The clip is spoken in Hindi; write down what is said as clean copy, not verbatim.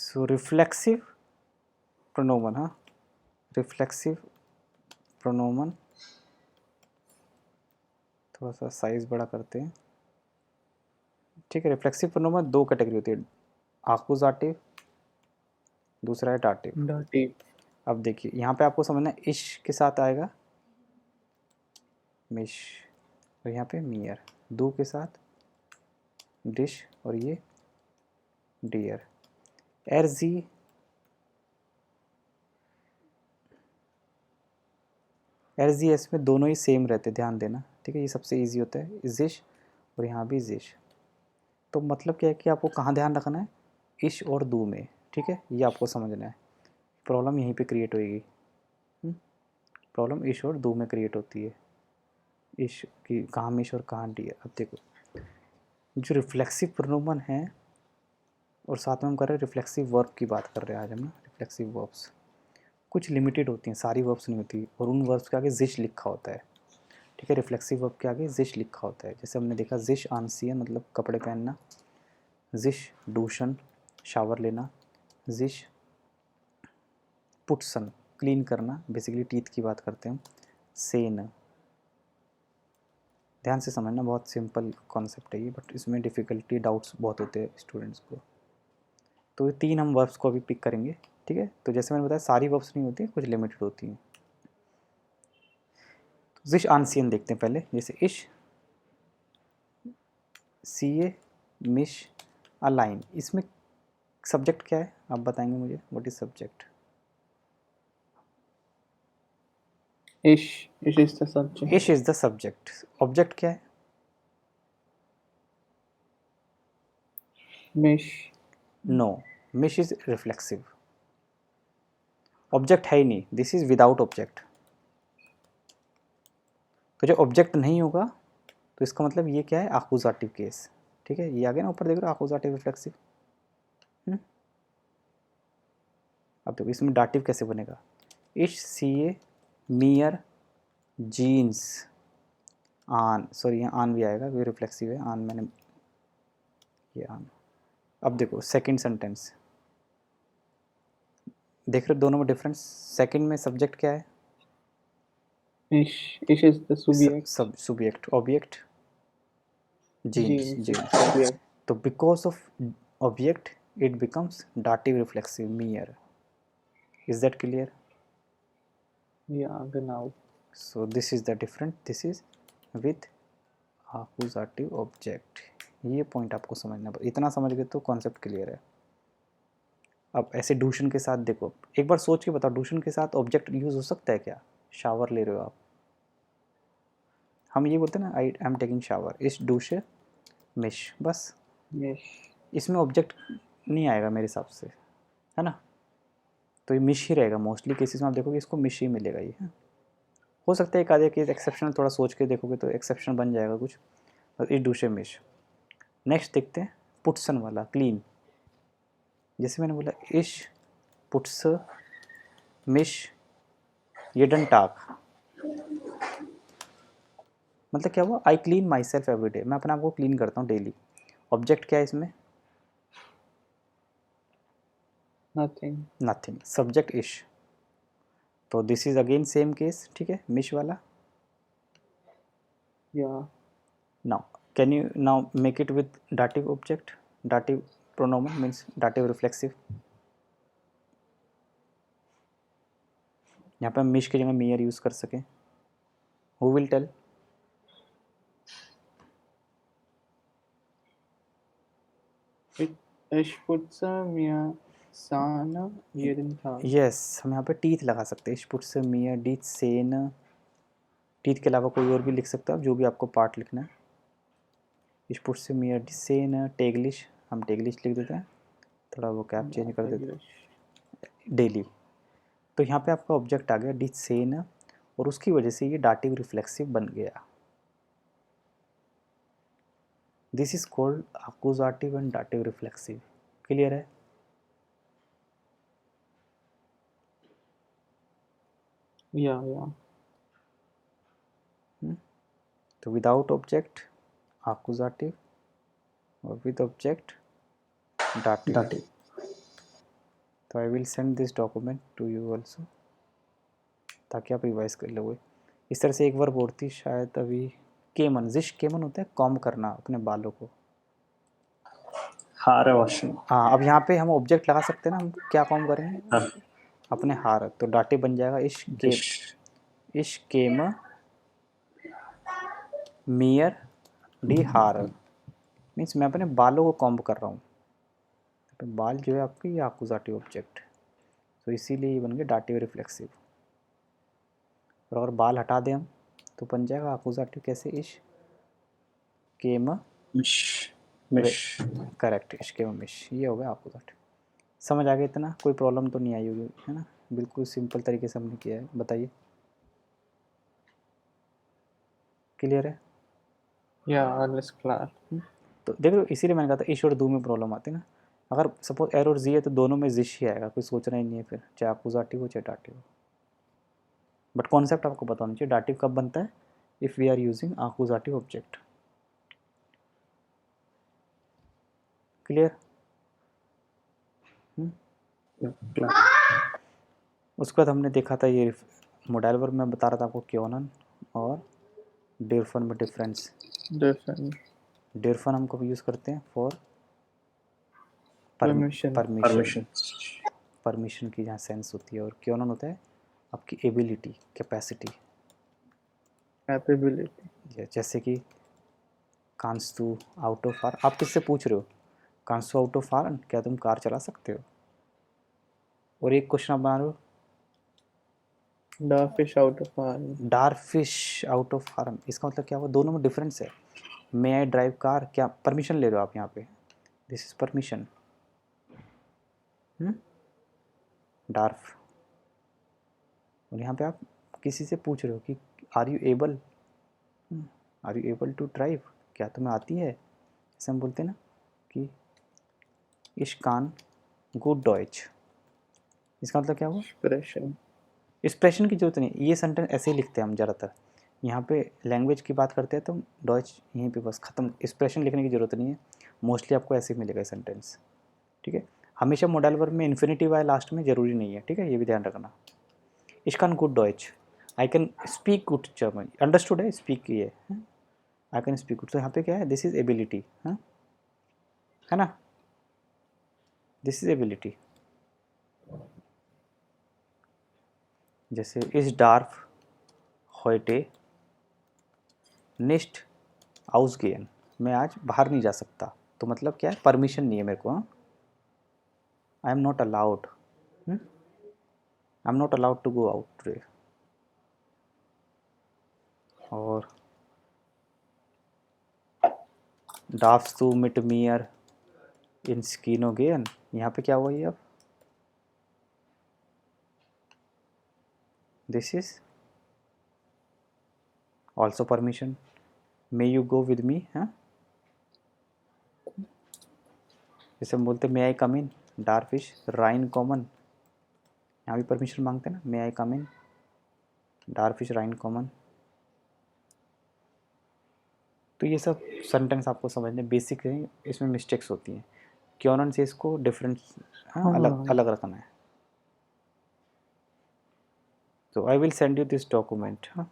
सो रिफ्लेक्सिव प्रोनोमन, हाँ रिफ्लेक्सिव प्रोनोमन, थोड़ा सा साइज बड़ा करते हैं, ठीक है। रिफ्लेक्सिव प्रोनोमन दो कैटेगरी होती है, आकुजाटिव, दूसरा है डाटिव। डाटिव। अब देखिए यहाँ पे आपको समझना इश के साथ आएगा मिश, और यहाँ पे मियर, दो के साथ डिश, और ये डियर। एरजी एरजी एस में दोनों ही सेम रहते, ध्यान देना, ठीक है। ये सबसे इजी होता है, जिश, और यहाँ भी जिश। तो मतलब क्या है कि आपको कहाँ ध्यान रखना है, इश और दू में, ठीक है, ये आपको समझना है। प्रॉब्लम यहीं पे क्रिएट होएगी, प्रॉब्लम इश और दू में क्रिएट होती है, इश की कहाँ मिश और कहाँ डी है। अब देखो जो रिफ्लेक्सिव प्रोनोमन है, और साथ में हम कर रहे हैं रिफ्लेक्सिव वर्ब की बात कर रहे हैं आज हम ना, रिफ्लेक्सिव वर्ब्स कुछ लिमिटेड होती हैं, सारी वर्ब्स नहीं होती, और उन वर्ब्स के आगे जिश लिखा होता है, ठीक है। रिफ्लेक्सिव वर्ब के आगे जिश लिखा होता है, जैसे हमने देखा जिश आंसियन मतलब कपड़े पहनना, जिश दूषण शावर लेना, जिश पुटसन क्लीन करना, बेसिकली टीथ की बात करते हैं हम, सेन। ध्यान से समझना, बहुत सिंपल कॉन्सेप्ट है ये, बट इसमें डिफ़िकल्टी डाउट्स बहुत होते हैं स्टूडेंट्स को। तो ये तीन हम वर्ब्स को अभी पिक करेंगे, ठीक है। तो जैसे मैंने बताया सारी वर्ब्स नहीं होती, कुछ लिमिटेड होती हैं। तो जिश आंसियन देखते हैं पहले, जैसे इश, सी ए, मिश, अलाइन। इसमें सब्जेक्ट क्या है आप बताएंगे मुझे, व्हाट इज सब्जेक्ट? इश इज द सब्जेक्ट। इश इज द सब्जेक्ट। ऑब्जेक्ट क्या है? मिश। नो, मिश इज रिफ्लेक्सिव। ऑब्जेक्ट है ही नहीं, दिस इज विदाउट ऑब्जेक्ट। तो जब ऑब्जेक्ट नहीं होगा तो इसका मतलब ये क्या है, आकुजाटिव केस, ठीक है। ये आ गया ना, ऊपर देख रहे हो आकुजाटिव रिफ्लेक्सिव। अब देखो इसमें डाटिव कैसे बनेगा, इश सी ए मियर जीन्स आन, सॉरी यहाँ आन भी आएगा, ये रिफ्लेक्सिव है, आन मैंने ये आन। अब देखो सेकंड सेंटेंस, देख रहे हो दोनों में डिफरेंस। सेकंड में सब्जेक्ट क्या है, इश इज द सब्जेक्ट। सब सब्जेक्ट, ऑब्जेक्ट जीन्स जीन्स इज जीन्स। सब्जेक्ट। तो because of object it becomes dative reflexive मियर। Is that clear? या genau। So this is the different, this is with आकुजाटिव ऑब्जेक्ट। ये पॉइंट आपको समझना, इतना समझ गए तो कॉन्सेप्ट क्लियर है। अब ऐसे डूशन के साथ देखो, एक बार सोच के बताओ, डूशन के साथ ऑब्जेक्ट यूज हो सकता है क्या? शावर ले रहे हो आप, हम ये बोलते हैं ना, आई एम टेकिंग शावर, इस डूशे मिश, बस। मिश। इसमें ऑब्जेक्ट नहीं आएगा मेरे हिसाब से, है ना। तो ये मिश ही रहेगा, मोस्टली केसेस में आप देखोगे इसको मिश ही मिलेगा ये, है? हो सकता है एक आधे केस एक्सेप्शन, थोड़ा सोच के देखोगे तो एक्सेप्शन बन जाएगा कुछ, और इस डूशे मिश। नेक्स्ट देखते हैं पुट्सन वाला, क्लीन। जैसे मैंने बोला इश पुट्स मिश ये डन टाक, मतलब क्या हुआ, I clean my self every day, मैं अपने आप को क्लीन करता हूँ डेली। ऑब्जेक्ट क्या है इसमें? नथिंग। नथिंग। सब्जेक्ट इश, तो this is again same case, ठीक है, मिश वाला। या now can you now make it with dative object, dative प्रोनोमन मीन्स डाटिव रिफ्लेक्सिव। यहाँ पे हम मिश की जगह मियर यूज कर सकें, हु विल टेल? इश पुट्स मिया सान jeden Tag। यस, हम यहाँ पे टीथ लगा सकते हैं, इशपुट से मियर डीथ सेन। टीथ के अलावा कोई और भी लिख सकते हो आप, जो भी आपको पार्ट लिखना है। इशपुट से मियर डी सेन टेगलिश, हम टेगलिश लिख देते हैं, थोड़ा वो कैप चेंज कर देते हैं, डेली। तो यहाँ पे आपका ऑब्जेक्ट आ गया डी सेन, और उसकी वजह से ये डाटिव रिफ्लेक्सिव बन गया। This is called accusative and dative reflexive. Clear है? या तो विदाउट ऑब्जेक्ट अक्यूजाटिव, और विद ऑब्जेक्ट डाटिव। डाटिव। तो I will send this document to you also, ताकि आप रिवाइज कर लोगे। इस तरह से एक वर्ब और थी शायद अभी, केमन, जिश केमन होता है कॉम करना अपने बालों को। हार वॉशिंग। हाँ, अब यहाँ पे हम ऑब्जेक्ट लगा सकते हैं ना, हम क्या कॉम करेंगे हाँ, अपने हार, तो डाटिव बन जाएगा डिश। इश केम मियर डी हार, मीन्स मैं अपने बालों को कॉम्ब कर रहा हूँ। तो बाल जो है आपके ये आकुजाटिव ऑब्जेक्ट, तो इसीलिए ये बन गया डाटिव रिफ्लेक्सिव। और अगर बाल हटा दें हम तो बन जाएगा आकुजाटिव कैसे, इश केम मिश मिश। करेक्ट, इश केम मिश, ये हो गया आकुजाटिव। समझ आ गया इतना, कोई प्रॉब्लम तो नहीं आई होगी है ना, बिल्कुल सिंपल तरीके से हमने किया है। बताइए, क्लियर है? या ऑल इज क्लियर। तो देख लो, इसीलिए मैंने कहा था इश और दू में प्रॉब्लम आती है ना। अगर सपोज एर और जी है तो दोनों में जिश ही आएगा, कोई सोचना ही नहीं है फिर, चाहे आकुजाटिव हो चाहे डाटिव हो। बट कॉन्सेप्ट आपको पता होना चाहिए, डाटिव कब बनता है, इफ़ वी आर यूजिंग आकुजाटिव ऑब्जेक्ट। क्लियर? उसके बाद हमने देखा था ये मोडाइल वर्ब में बता रहा था आपको क्योनन और डेरफन में डिफरेंस। डिफरेंट। डेरफन हम कब यूज़ करते हैं, फॉर परमिशन। परमिशन, परमिशन की जहाँ सेंस होती है, और क्योनन होता है आपकी एबिलिटी, कैपेसिटी। कैपेबिलिटी। जैसे कि कांस तू आउट ऑफ आर, आप किससे पूछ रहे हो, कांस तू आउट ऑफ आर, क्या तुम कार चला सकते हो? और एक क्वेश्चन आप बना रहे हो, द फिश आउट ऑफ आर। डार फिश आउट ऑफ फार्म, इसका मतलब क्या हुआ, दोनों में डिफरेंस है। मे आई ड्राइव कार, क्या परमिशन ले रहे हो आप यहाँ पे, दिस इज परमिशन, डार्फ। और यहाँ पे आप किसी से पूछ रहे हो कि are you able, are you able to drive, क्या तुम्हें आती है? जैसे हम बोलते हैं ना कि इश कान गुड डॉइच, इसका मतलब क्या हुआ, एक्सप्रेशन। एक्सप्रेशन की जरूरत नहीं, ये सेंटेंस ऐसे ही लिखते हैं हम ज़्यादातर। यहाँ पे लैंग्वेज की बात करते हैं तो डॉइच यहीं पे बस ख़त्म, एक्सप्रेशन लिखने की ज़रूरत नहीं है। मोस्टली आपको ऐसे ही मिलेगा सेंटेंस, ठीक है। हमेशा मोडाइल वर्ब में इन्फिनिटिव आए लास्ट में, ज़रूरी नहीं है, ठीक है, ये भी ध्यान रखना। इश कान गुड डॉइच, I can speak good German, understood है, स्पीक की है, आई कैन स्पीक गुड, तो यहाँ पे क्या है, दिस इज एबिलिटी, है ना, दिस इज एबिलिटी। जैसे इस डार्फ होइटे निस्ट आउसगेन, मैं आज बाहर नहीं जा सकता, तो मतलब क्या है, परमिशन नहीं है मेरे को, I am not allowed, I am not allowed to go out today. और डाफ्स टू मिट मियर इन स्कीनोगेन, यहाँ पे क्या हुआ ये, अब this is also permission, may you go with me, हाँ, जैसे हम बोलते मे आई कम इन, डार्फिश राइन कॉमन, यहाँ भी परमिशन मांगते हैं ना, मे आई कम इन, डार्फिश राइन कॉमन। तो ये सब सेंटेंस आपको समझने बेसिक है, इसमें मिस्टेक्स होती हैं, क्यों से इसको डिफरेंस, हाँ, अलग अलग रखना है। तो I will send you this document, हाँ,